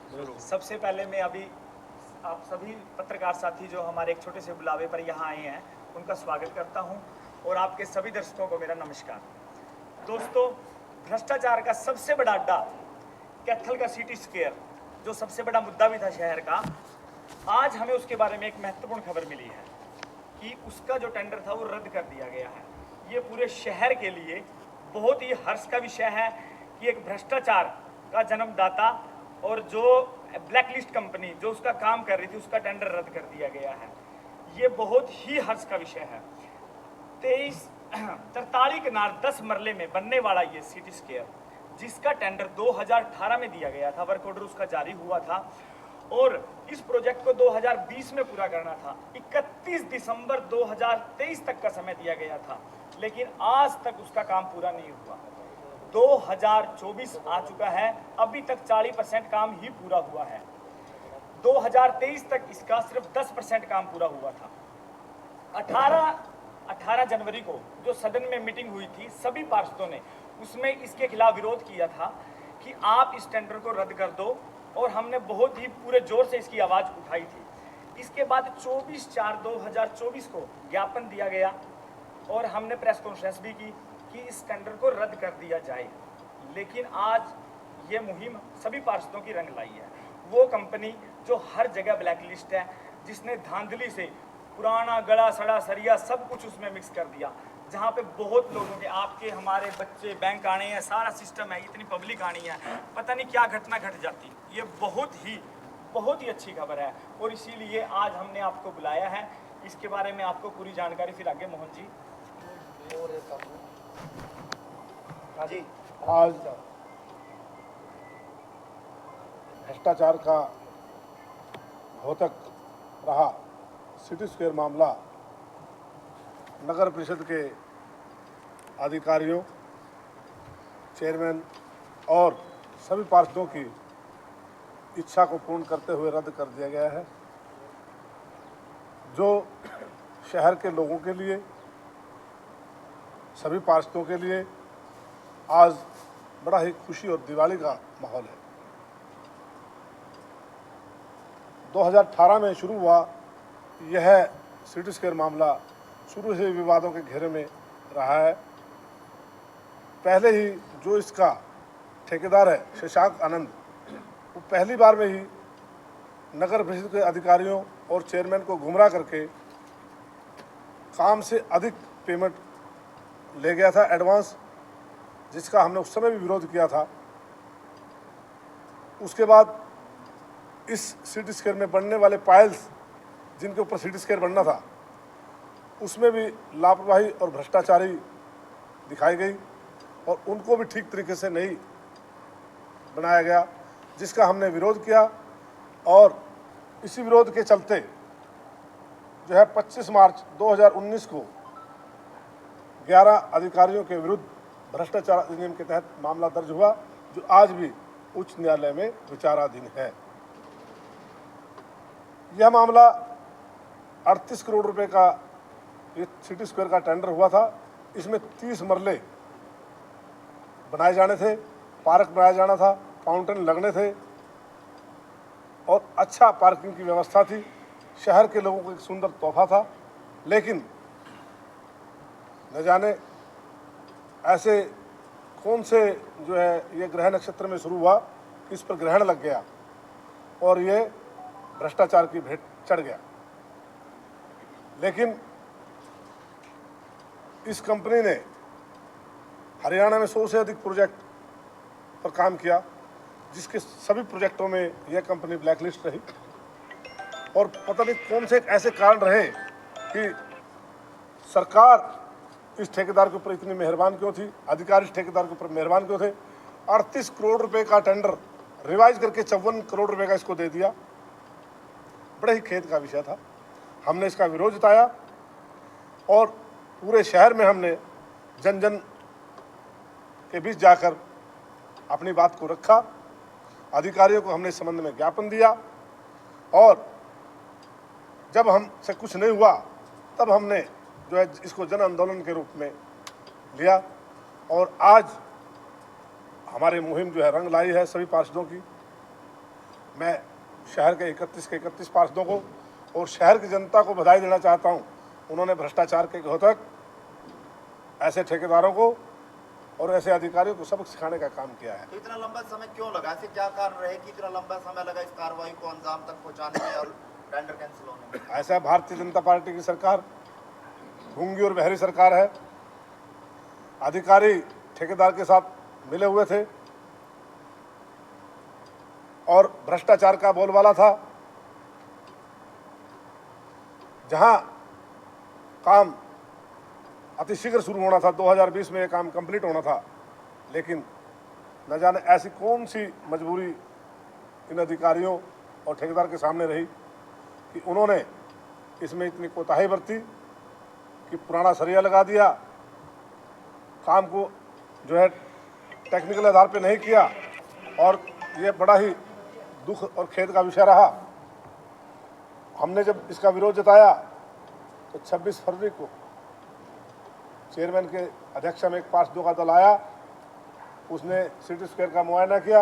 सबसे पहले मैं अभी आप सभी पत्रकार साथी जो हमारे एक छोटे से बुलावे पर यहाँ आए हैं उनका स्वागत करता हूँ और आपके सभी दर्शकों को मेरा नमस्कार। दोस्तों, भ्रष्टाचार का सबसे बड़ा अड्डा कैथल का सिटी स्क्वायर, जो सबसे बड़ा मुद्दा भी था शहर का, आज हमें उसके बारे में एक महत्वपूर्ण खबर मिली है कि उसका जो टेंडर था वो रद्द कर दिया गया है। ये पूरे शहर के लिए बहुत ही हर्ष का विषय है कि एक भ्रष्टाचार का जन्मदाता और जो ब्लैक लिस्ट कंपनी जो उसका काम कर रही थी उसका टेंडर रद्द कर दिया गया है। ये बहुत ही हर्ष का विषय है। 43 कनाल 10 मरले में बनने वाला ये सिटी स्क्वायर, जिसका टेंडर 2018 में दिया गया था, वर्क ऑर्डर उसका जारी हुआ था और इस प्रोजेक्ट को 2020 में पूरा करना था। 31 दिसंबर 2023 तक का समय दिया गया था, लेकिन आज तक उसका काम पूरा नहीं हुआ। 2024 आ चुका है, अभी तक 40% काम ही पूरा हुआ है। 2023 तक इसका सिर्फ 10% काम पूरा हुआ था। 18 जनवरी को जो सदन में मीटिंग हुई थी सभी पार्षदों ने, उसमें इसके खिलाफ विरोध किया था कि आप इस टेंडर को रद्द कर दो, और हमने बहुत ही पूरे जोर से इसकी आवाज़ उठाई थी। इसके बाद 24/4/2024 को ज्ञापन दिया गया और हमने प्रेस कॉन्फ्रेंस भी की कि इस टेंडर को रद्द कर दिया जाए। लेकिन आज ये मुहिम सभी पार्षदों की रंग लाई है। वो कंपनी जो हर जगह ब्लैक लिस्ट है, जिसने धांधली से पुराना गला सड़ा सरिया सब कुछ उसमें मिक्स कर दिया, जहाँ पे बहुत लोगों के, आपके हमारे बच्चे बैंक आने हैं, सारा सिस्टम है, इतनी पब्लिक आनी है, पता नहीं क्या घटना घट जाती। ये बहुत ही अच्छी खबर है और इसीलिए आज हमने आपको बुलाया है। इसके बारे में आपको पूरी जानकारी फिर आगे मोहन जी। हाँ जी, आज भ्रष्टाचार का घोतक रहा सिटी स्क्वायर मामला नगर परिषद के अधिकारियों, चेयरमैन और सभी पार्षदों की इच्छा को पूर्ण करते हुए रद्द कर दिया गया है, जो शहर के लोगों के लिए, सभी पार्षदों के लिए आज बड़ा ही खुशी और दिवाली का माहौल है। 2018 में शुरू हुआ यह सिटी स्क्वायर मामला शुरू से विवादों के घेरे में रहा है। पहले ही जो इसका ठेकेदार है शशांक आनंद, वो पहली बार में ही नगर परिषद के अधिकारियों और चेयरमैन को गुमराह करके काम से अधिक पेमेंट ले गया था, एडवांस, जिसका हमने उस समय भी विरोध किया था। उसके बाद इस सिटी स्क्वायर में बनने वाले पाइल्स, जिनके ऊपर सिटी स्क्वायर बनना था, उसमें भी लापरवाही और भ्रष्टाचारी दिखाई गई और उनको भी ठीक तरीके से नहीं बनाया गया, जिसका हमने विरोध किया। और इसी विरोध के चलते जो है 25 मार्च 2019 को 11 अधिकारियों के विरुद्ध भ्रष्टाचार अधिनियम के तहत मामला दर्ज हुआ, जो आज भी उच्च न्यायालय में विचाराधीन है। यह मामला 38 करोड़ रुपए का ये सिटी स्क्वायर का टेंडर हुआ था। इसमें 30 मरले बनाए जाने थे, पार्क बनाया जाना था, फाउंटेन लगने थे और अच्छा पार्किंग की व्यवस्था थी। शहर के लोगों को एक सुंदर तोहफा था। लेकिन न जाने ऐसे कौन से जो है ये ग्रह नक्षत्र में शुरू हुआ कि इस पर ग्रहण लग गया और ये भ्रष्टाचार की भेंट चढ़ गया। लेकिन इस कंपनी ने हरियाणा में 100 से अधिक प्रोजेक्ट पर काम किया, जिसके सभी प्रोजेक्टों में यह कंपनी ब्लैकलिस्ट रही। और पता नहीं कौन से ऐसे कारण रहे कि सरकार इस ठेकेदार के ऊपर इतनी मेहरबान क्यों थी, अधिकारी इस ठेकेदार के ऊपर मेहरबान क्यों थे। 38 करोड़ रुपए का टेंडर रिवाइज करके 54 करोड़ रुपए का इसको दे दिया। बड़े ही खेद का विषय था। हमने इसका विरोध जताया और पूरे शहर में हमने जन जन के बीच जाकर अपनी बात को रखा। अधिकारियों को हमने इस संबंध में ज्ञापन दिया और जब हमसे कुछ नहीं हुआ तब हमने जो है इसको जन आंदोलन के रूप में लिया और आज हमारी मुहिम जो है रंग लाई है सभी पार्षदों की। मैं शहर के 31 पार्षदों को और शहर की जनता को बधाई देना चाहता हूं। उन्होंने भ्रष्टाचार के घोतक ऐसे ठेकेदारों को और ऐसे अधिकारियों को सबक सिखाने का काम किया है। तो इतना लंबा समय क्यों लगा? ऐसे क्या कारण रहे कि इतना लंबा समय लगा इस कार्रवाई को अंजाम तक पहुंचाने में और टेंडर कैंसिल होने में? ऐसा भारतीय जनता पार्टी की सरकार गूंगी और बहरी सरकार है। अधिकारी ठेकेदार के साथ मिले हुए थे और भ्रष्टाचार का बोलबाला था। जहां काम अतिशीघ्र शुरू होना था, 2020 में ये काम कंप्लीट होना था, लेकिन न जाने ऐसी कौन सी मजबूरी इन अधिकारियों और ठेकेदार के सामने रही कि उन्होंने इसमें इतनी कोताही बरती कि पुराना सरिया लगा दिया, काम को जो है टेक्निकल आधार पे नहीं किया। और ये बड़ा ही दुख और खेद का विषय रहा। हमने जब इसका विरोध जताया तो 26 फरवरी को चेयरमैन के अध्यक्षता में एक पार्षदों का दल आया, उसने सिटी स्क्वायर का मुआयना किया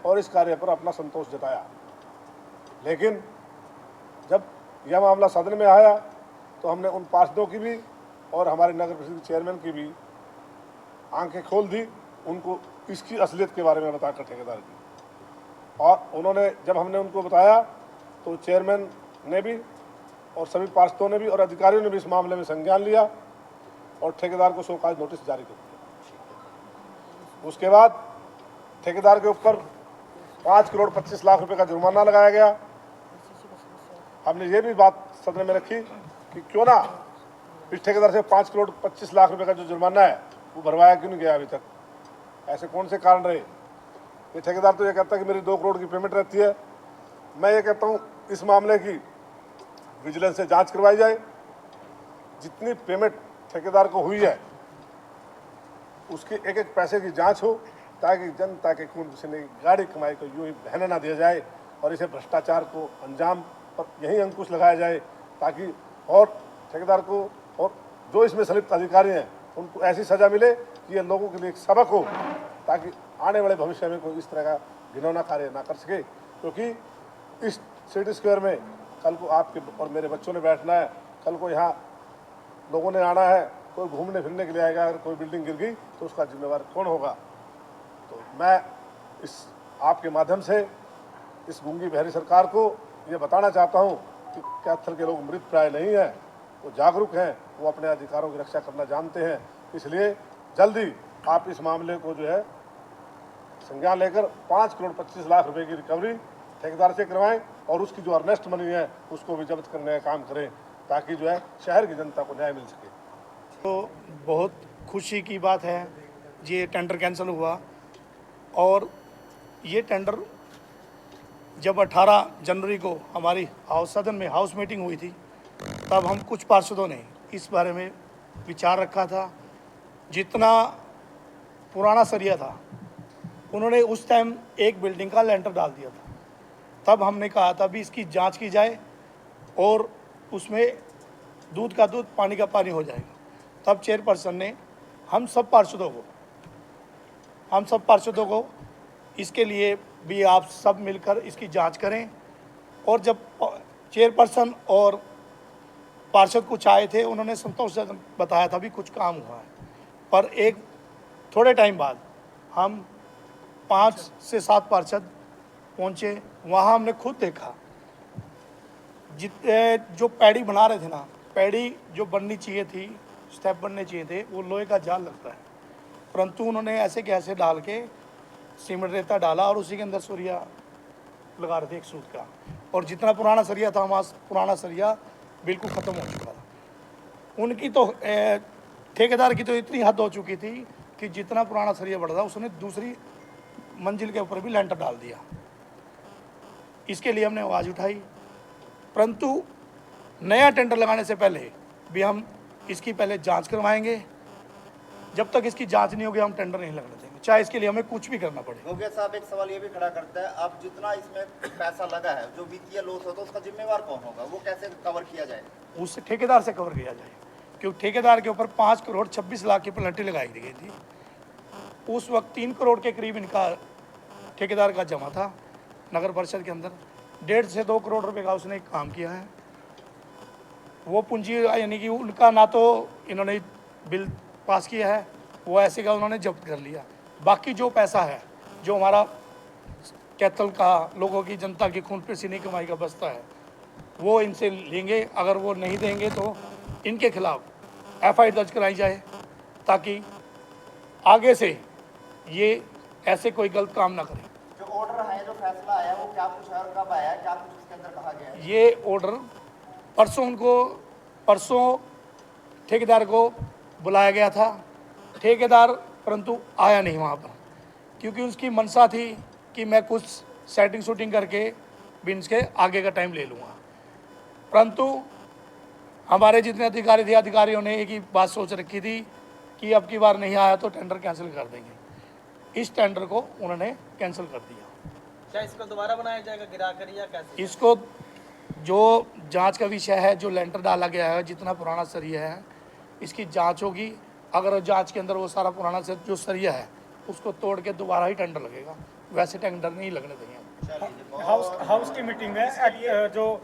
और इस कार्य पर अपना संतोष जताया। लेकिन जब यह मामला सदन में आया तो हमने उन पार्षदों की भी और हमारे नगर परिषद के चेयरमैन की भी आंखें खोल दी, उनको इसकी असलियत के बारे में बताकर ठेकेदार की। और उन्होंने जब हमने उनको बताया तो चेयरमैन ने भी और सभी पार्षदों ने भी और अधिकारियों ने भी इस मामले में संज्ञान लिया और ठेकेदार को शोकाज नोटिस जारी कर दिया। उसके बाद ठेकेदार के ऊपर 5 करोड़ 25 लाख रुपए का जुर्माना लगाया गया। हमने ये भी बात सदन में रखी कि क्यों ना इस ठेकेदार से 5 करोड़ 25 लाख रुपए का जो जुर्माना है वो भरवाया क्यों नहीं गया अभी तक? ऐसे कौन से कारण रहे? ये ठेकेदार तो ये कहता है कि मेरी 2 करोड़ की पेमेंट रहती है। मैं ये कहता हूँ इस मामले की विजिलेंस से जांच करवाई जाए, जितनी पेमेंट ठेकेदार को हुई है उसके एक एक पैसे की जांच हो, ताकि जनता के खून पसीने की गाड़ी कमाई को यूं ही बहने ना दिया जाए और इसे भ्रष्टाचार को अंजाम पर यही अंकुश लगाया जाए, ताकि और ठेकेदार को और जो इसमें संलिप्त अधिकारी हैं उनको ऐसी सजा मिले कि ये लोगों के लिए एक सबक हो, ताकि आने वाले भविष्य में कोई इस तरह का घिनौना कार्य ना कर सके। क्योंकि इस सिटी स्क्वायर में कल को आपके और मेरे बच्चों ने बैठना है, कल को यहाँ लोगों ने आना है, कोई घूमने फिरने के लिए आएगा, अगर कोई बिल्डिंग गिर गई तो उसका जिम्मेवार कौन होगा? तो मैं इस आपके माध्यम से इस गूंगी बहरी सरकार को ये बताना चाहता हूँ कि कैथल के लोग मृत प्राय नहीं हैं, वो जागरूक हैं, वो अपने अधिकारों की रक्षा करना जानते हैं। इसलिए जल्दी आप इस मामले को जो है संज्ञान लेकर 5 करोड़ 25 लाख रुपए की रिकवरी ठेकेदार से करवाएं और उसकी जो अर्नेस्ट मनी है उसको भी जब्त करने का काम करें, ताकि जो है शहर की जनता को न्याय मिल सके। तो बहुत खुशी की बात है ये टेंडर कैंसिल हुआ। और ये टेंडर जब 18 जनवरी को हमारी सदन में हाउस मीटिंग हुई थी, तब हम कुछ पार्षदों ने इस बारे में विचार रखा था। जितना पुराना सरिया था उन्होंने उस टाइम एक बिल्डिंग का लेंटर डाल दिया था। तब हमने कहा था भी इसकी जांच की जाए और उसमें दूध का दूध पानी का पानी हो जाएगा। तब चेयरपर्सन ने हम सब पार्षदों को इसके लिए भी आप सब मिलकर इसकी जांच करें। और जब चेयरपर्सन और पार्षद कुछ आए थे, उन्होंने संतोषजनक बताया था भी कुछ काम हुआ है। पर एक थोड़े टाइम बाद हम 5 से 7 पार्षद पहुंचे, वहाँ हमने खुद देखा जो पैड़ी बना रहे थे ना, पैड़ी जो बननी चाहिए थी, स्टेप बनने चाहिए थे, वो लोहे का जाल लगता है, परंतु उन्होंने ऐसे के ऐसे डाल के सीमेंट रेता डाला और उसी के अंदर सरिया लगा रहे थे 1 सूत का। और जितना पुराना सरिया था, हमारा पुराना सरिया बिल्कुल ख़त्म हो चुका था। उनकी तो ठेकेदार की तो इतनी हद हो चुकी थी कि जितना पुराना सरिया बढ़ा था उसने दूसरी मंजिल के ऊपर भी लेंटर डाल दिया। इसके लिए हमने आवाज़ उठाई, परंतु नया टेंडर लगाने से पहले भी हम इसकी पहले जांच करवाएंगे। जब तक इसकी जांच नहीं होगी हम टेंडर नहीं लगने देंगे, चाहे इसके लिए हमें कुछ भी करना पड़े। गोगिया साहब, एक सवाल ये भी खड़ा करता है, अब जितना इसमें पैसा लगा है, जो वित्तीय लॉस होता है, उसका जिम्मेवार कौन होगा? वो कैसे कवर किया जाए? उससे ठेकेदार से कवर किया जाए, क्योंकि ठेकेदार के ऊपर 5 करोड़ 26 लाख की पेनल्टी लगाई गई थी। उस वक्त 3 करोड़ के करीब इनका ठेकेदार का जमा था। नगर परिषद के अंदर 1.5 से 2 करोड़ रुपए का उसने काम किया है। वो पूंजी यानी कि उनका ना तो इन्होंने बिल पास किया है, वो ऐसे का उन्होंने जब्त कर लिया। बाकी जो पैसा है, जो हमारा कैथल का लोगों की जनता की खून पसीने की कमाई का बस्ता है, वो इनसे लेंगे। अगर वो नहीं देंगे तो इनके खिलाफ एफआईआर दर्ज कराई जाए, ताकि आगे से ये ऐसे कोई गलत काम ना करें। जो ऑर्डर है, जो फैसला आया, वो क्या कुछ है और कब आया, क्या कुछ उसके अंदर कहा गया है? ये ऑर्डर परसों ठेकेदार को बुलाया गया था, ठेकेदार परंतु आया नहीं वहाँ पर, क्योंकि उसकी मंशा थी कि मैं कुछ सेटिंग शूटिंग करके बिन्स के आगे का टाइम ले लूँगा। परंतु हमारे जितने अधिकारी थे, अधिकारियों ने एक ही बात सोच रखी थी कि अब की बार नहीं आया तो टेंडर कैंसिल कर देंगे। इस टेंडर को उन्होंने कैंसिल कर दिया। क्या इसको दोबारा बनाया जाएगा गिरा कर या कैसे? इसको जो जांच का विषय है, जो लेंटर डाला गया है, जितना पुराना सरिया है, इसकी जांच होगी। अगर जांच के अंदर वो सारा पुराना जो सरिया है उसको तोड़ के दोबारा ही टेंडर लगेगा, वैसे टेंडर नहीं लगने देंगे। हाउस की मीटिंग में जो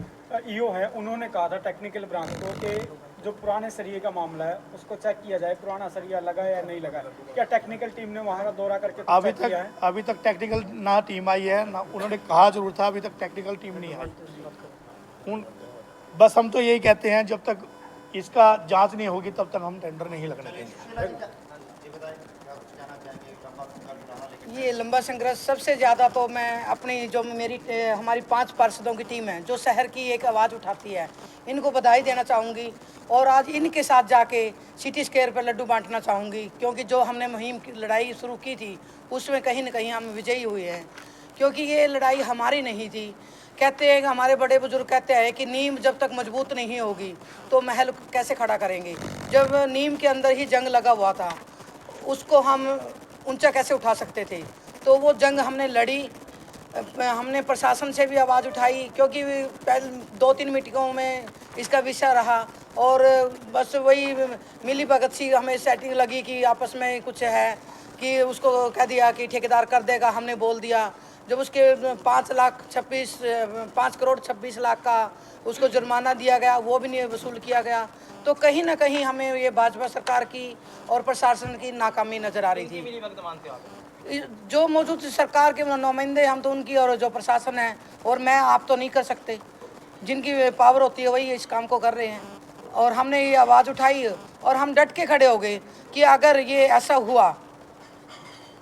ईओ है उन्होंने कहा था टेक्निकल ब्रांच को कि जो पुराने सरिये का मामला है उसको चेक किया जाए, पुराना सरिया लगा है या नहीं लगा है। क्या टेक्निकल टीम ने वहाँ का दौरा करके चेक किया है? अभी तक टेक्निकल ना टीम आई है, ना उन्होंने कहा जरूर था, अभी तक टेक्निकल टीम नहीं आई। बस हम तो यही कहते हैं, जब तक इसका जांच नहीं होगी तब तक हम टेंडर नहीं लगने देंगे। ये लंबा संघर्ष सबसे ज़्यादा तो मैं अपनी जो हमारी 5 पार्षदों की टीम है जो शहर की एक आवाज़ उठाती है, इनको बधाई देना चाहूँगी। और आज इनके साथ जाके सिटी स्क्वायर पर लड्डू बांटना चाहूँगी, क्योंकि जो हमने मुहिम की लड़ाई शुरू की थी उसमें कहीं ना कहीं हम विजयी हुए हैं। क्योंकि ये लड़ाई हमारी नहीं थी। कहते हैं कि हमारे बड़े बुजुर्ग कहते हैं कि नींव जब तक मजबूत नहीं होगी तो महल कैसे खड़ा करेंगे। जब नींव के अंदर ही जंग लगा हुआ था, उसको हम ऊंचा कैसे उठा सकते थे। तो वो जंग हमने लड़ी, हमने प्रशासन से भी आवाज़ उठाई, क्योंकि पहले 2-3 मीटिंगों में इसका विषय रहा और बस वही मिली भगत सी हमें सेटिंग लगी कि आपस में कुछ है कि उसको कह दिया कि ठेकेदार कर देगा, हमने बोल दिया। जब उसके 5 करोड़ 26 लाख का उसको जुर्माना दिया गया, वो भी नहीं वसूल किया गया। तो कहीं ना कहीं हमें ये भाजपा सरकार की और प्रशासन की नाकामी नज़र आ रही थी। मिली भगत मानते हो आप? जो मौजूद सरकार के नुमाइंदे हम तो उनकी, और जो प्रशासन है और मैं, आप तो नहीं कर सकते। जिनकी पावर होती है वही इस काम को कर रहे हैं। और हमने ये आवाज़ उठाई और हम डट के खड़े हो गए कि अगर ये ऐसा हुआ,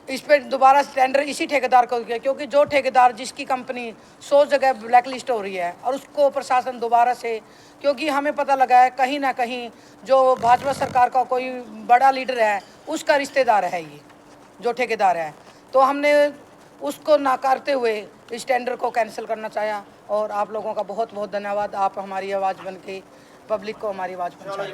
इस पर दोबारा टेंडर इसी ठेकेदार को किया, क्योंकि जो ठेकेदार जिसकी कंपनी 100 जगह ब्लैक लिस्ट हो रही है और उसको प्रशासन दोबारा से, क्योंकि हमें पता लगा है कहीं ना कहीं जो भाजपा सरकार का कोई बड़ा लीडर है उसका रिश्तेदार है ये जो ठेकेदार है। तो हमने उसको नाकारते हुए इस टेंडर को कैंसिल करना चाहा। और आप लोगों का बहुत बहुत धन्यवाद, आप हमारी आवाज़ बन के पब्लिक को हमारी आवाज़ पहुँचाई।